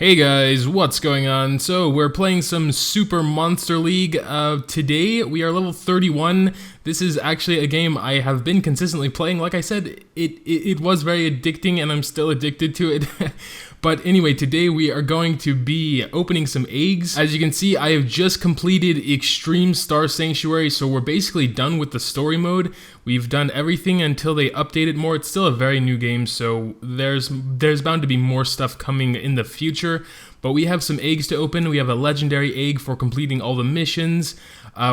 Hey guys, what's going on? So we're playing some Super Monster League. Today we are level 31. This is actually a game I have been consistently playing. Like I said, it was very addicting and I'm still addicted to it. But anyway, today we are going to be opening some eggs. As you can see, I have just completed Extreme Star Sanctuary, so we're basically done with the story mode. We've done everything until they update it more. It's still a very new game, so there's bound to be more stuff coming in the future. But we have some eggs to open. We have a legendary egg for completing all the missions.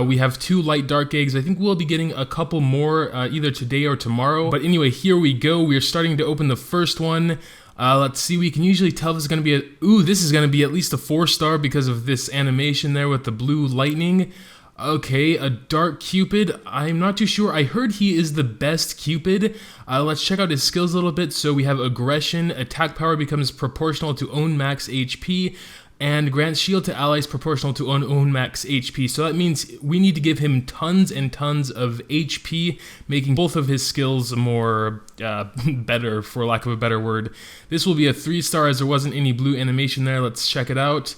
We have 2 light dark eggs. I think we'll be getting a couple more either today or tomorrow. But anyway, here we go. We're starting to open the first one. Let's see, we can usually tell this is going to be this is going to be at least a 4-star because of this animation there with the blue lightning. Okay, a dark Cupid. I'm not too sure. I heard he is the best Cupid. Let's check out his skills a little bit. So we have aggression, attack power becomes proportional to own max HP, and grants shield to allies proportional to own max HP. So that means we need to give him tons and tons of HP, making both of his skills more better, for lack of a better word. This will be a 3-star as there wasn't any blue animation there. Let's check it out.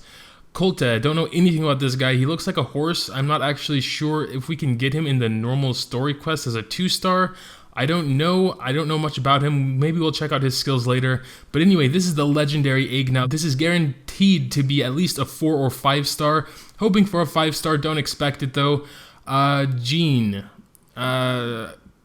Colte, don't know anything about this guy. He looks like a horse. I'm not actually sure if we can get him in the normal story quest as a 2-star. I don't know much about him. Maybe we'll check out his skills later. But anyway, this is the legendary egg now. This is guaranteed to be at least a 4 or 5-star. Hoping for a 5-star, don't expect it though. Jean.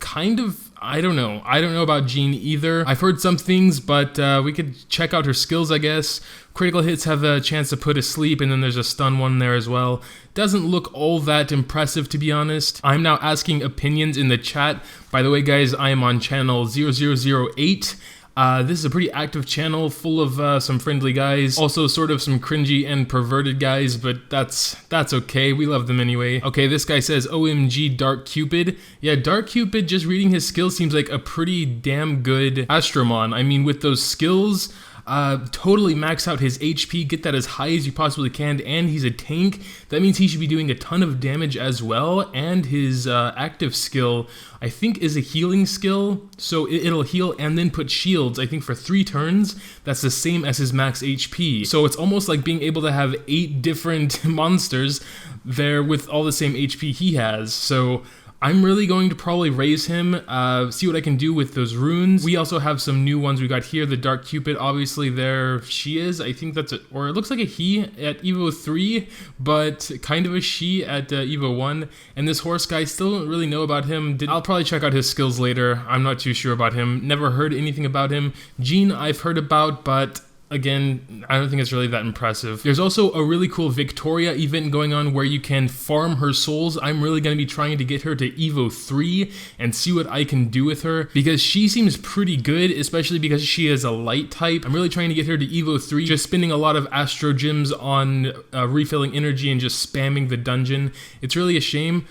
Kind of, I don't know. I don't know about Jean either. I've heard some things, but we could check out her skills, I guess. Critical hits have a chance to put to sleep, and then there's a stun one there as well. Doesn't look all that impressive, to be honest. I'm now asking opinions in the chat. By the way, guys, I am on channel 0008. This is a pretty active channel full of some friendly guys, also sort of some cringy and perverted guys, but that's okay, we love them anyway. Okay, this guy says OMG Dark Cupid. Yeah, Dark Cupid, just reading his skills seems like a pretty damn good Astromon. I mean, with those skills, totally max out his HP, get that as high as you possibly can, and he's a tank. That means he should be doing a ton of damage as well, and his active skill, I think, is a healing skill, so it'll heal and then put shields, I think, for 3 turns. That's the same as his max HP. So it's almost like being able to have 8 different monsters there with all the same HP he has. So I'm really going to probably raise him, see what I can do with those runes. We also have some new ones we got here. The Dark Cupid, obviously there she is. I think that's or it looks like a he at Evo 3, but kind of a she at Evo 1. And this horse guy, still don't really know about him. I'll probably check out his skills later. I'm not too sure about him. Never heard anything about him. Jean I've heard about, but again, I don't think it's really that impressive. There's also a really cool Victoria event going on where you can farm her souls. I'm really going to be trying to get her to Evo 3 and see what I can do with her, because she seems pretty good, especially because she is a light type. I'm really trying to get her to Evo 3, just spending a lot of Astro Gems on refilling energy and just spamming the dungeon. It's really a shame.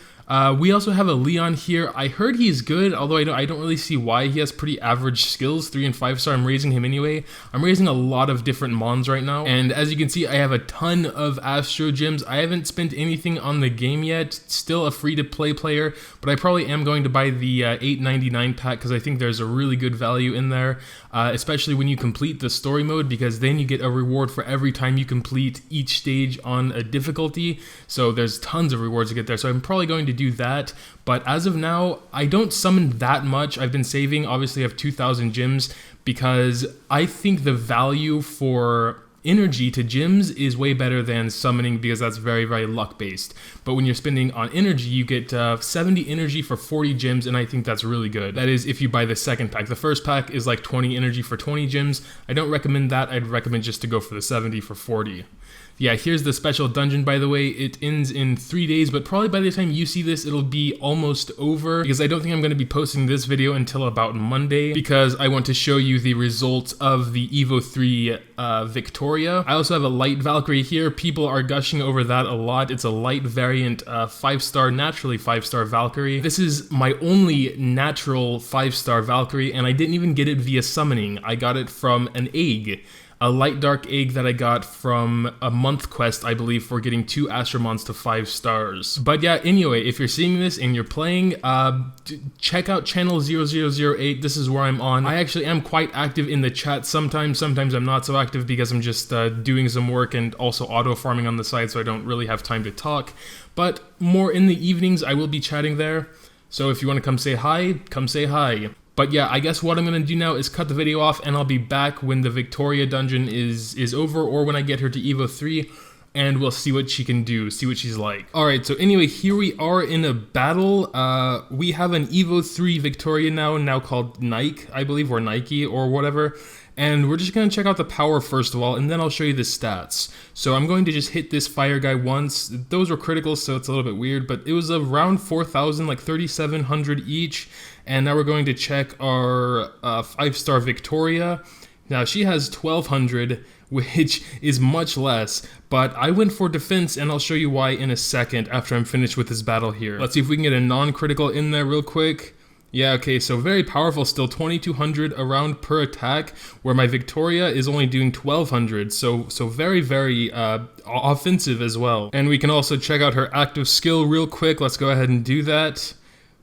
We also have a Leon here. I heard he's good, although I don't really see why. He has pretty average skills, 3 and 5-star. I'm raising him anyway. I'm raising a lot of different mons right now, and as you can see, I have a ton of Astro Gems. I haven't spent anything on the game yet. Still a free-to-play player, but I probably am going to buy the $8.99 pack because I think there's a really good value in there, especially when you complete the story mode, because then you get a reward for every time you complete each stage on a difficulty. So there's tons of rewards to get there, so I'm probably going to do that. But as of now, I don't summon that much. I've been saving, obviously I have 2,000 gems, because I think the value for energy to gems is way better than summoning, because that's very, very luck based. But when you're spending on energy, you get 70 energy for 40 gems, and I think that's really good. That is if you buy the second pack. The first pack is like 20 energy for 20 gems. I don't recommend that. I'd recommend just to go for the 70 for 40. Yeah, here's the special dungeon, by the way. It ends in 3 days, but probably by the time you see this, it'll be almost over, because I don't think I'm going to be posting this video until about Monday, because I want to show you the results of the Evo 3 Victoria. I also have a light Valkyrie here. People are gushing over that a lot. It's a light variant 5-star, naturally 5-star Valkyrie. This is my only natural 5-star Valkyrie, and I didn't even get it via summoning. I got it from an egg. a light dark egg that I got from a month quest, I believe, for getting 2 Astromons to 5 stars. But yeah, anyway, if you're seeing this and you're playing, check out channel 0008. This is where I'm on. I actually am quite active in the chat sometimes. Sometimes I'm not so active because I'm just doing some work and also auto farming on the side, so I don't really have time to talk. But more in the evenings, I will be chatting there. So if you want to come say hi, come say hi. But yeah, I guess what I'm going to do now is cut the video off, and I'll be back when the Victoria dungeon is over, or when I get her to Evo 3, and we'll see what she can do, see what she's like. Alright, so anyway, here we are in a battle. We have an Evo 3 Victoria now called Nike, I believe, or Nike, or whatever. And we're just going to check out the power first of all, and then I'll show you the stats. So I'm going to just hit this fire guy once. Those were critical, so it's a little bit weird, but it was around 4,000, like 3,700 each. And now we're going to check our 5-star Victoria. Now she has 1,200, which is much less, but I went for defense, and I'll show you why in a second after I'm finished with this battle here. Let's see if we can get a non-critical in there real quick. Yeah, okay, so very powerful still, 2,200 around per attack, where my Victoria is only doing 1,200, so very, very offensive as well. And we can also check out her active skill real quick. Let's go ahead and do that.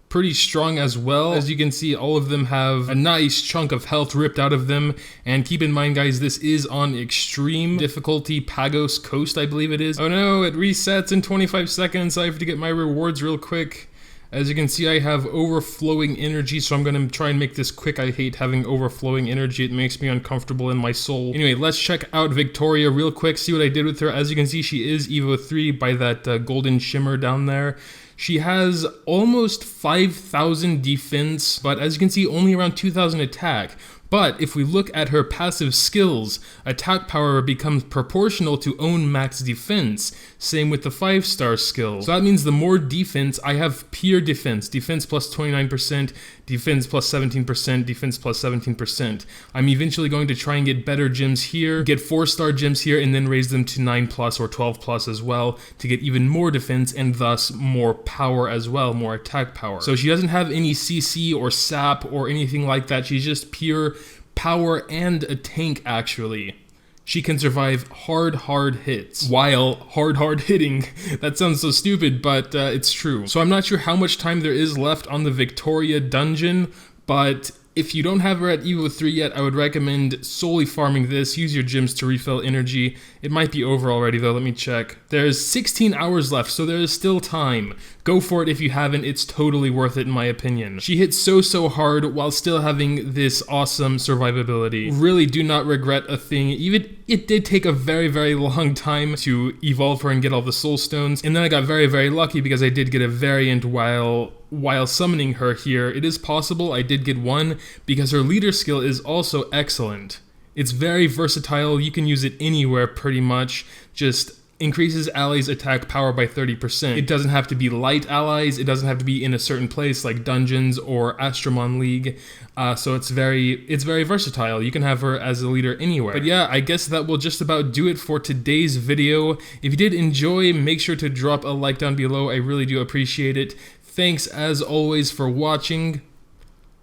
Pretty strong as well. As you can see, all of them have a nice chunk of health ripped out of them. And keep in mind, guys, this is on extreme difficulty, Pagos Coast, I believe it is. Oh no, it resets in 25 seconds. I have to get my rewards real quick. As you can see, I have overflowing energy, so I'm going to try and make this quick. I hate having overflowing energy. It makes me uncomfortable in my soul. Anyway, let's check out Victoria real quick, see what I did with her. As you can see, she is Evo 3 by that golden shimmer down there. She has almost 5,000 defense, but as you can see, only around 2,000 attack. But if we look at her passive skills, attack power becomes proportional to own max defense. Same with the 5-star skill. So that means the more defense, I have pure defense. Defense plus 29%, defense plus 17%, defense plus 17%. I'm eventually going to try and get better gems here, get 4-star gems here, and then raise them to 9+ or 12+ as well to get even more defense and thus more power as well, more attack power. So she doesn't have any CC or sap or anything like that. She's just pure power and a tank, actually. She can survive hard hits while hard hitting. That sounds so stupid, but it's true. So I'm not sure how much time there is left on the Victoria dungeon, but if you don't have her at Evo 3 yet, I would recommend solely farming this. Use your gems to refill energy. It might be over already though, let me check. There's 16 hours left, so there is still time. Go for it if you haven't, it's totally worth it in my opinion. She hits so hard while still having this awesome survivability. Really do not regret a thing. Even it did take a very long time to evolve her and get all the soul stones. And then I got very lucky because I did get a variant while summoning her here. It is possible I did get one because her leader skill is also excellent. It's very versatile, you can use it anywhere pretty much, just increases allies' attack power by 30%. It doesn't have to be light allies, it doesn't have to be in a certain place like dungeons or Astromon League, so it's very versatile. You can have her as a leader anywhere. But yeah, I guess that will just about do it for today's video. If you did enjoy, make sure to drop a like down below, I really do appreciate it. Thanks as always for watching,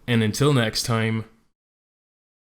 and until next time.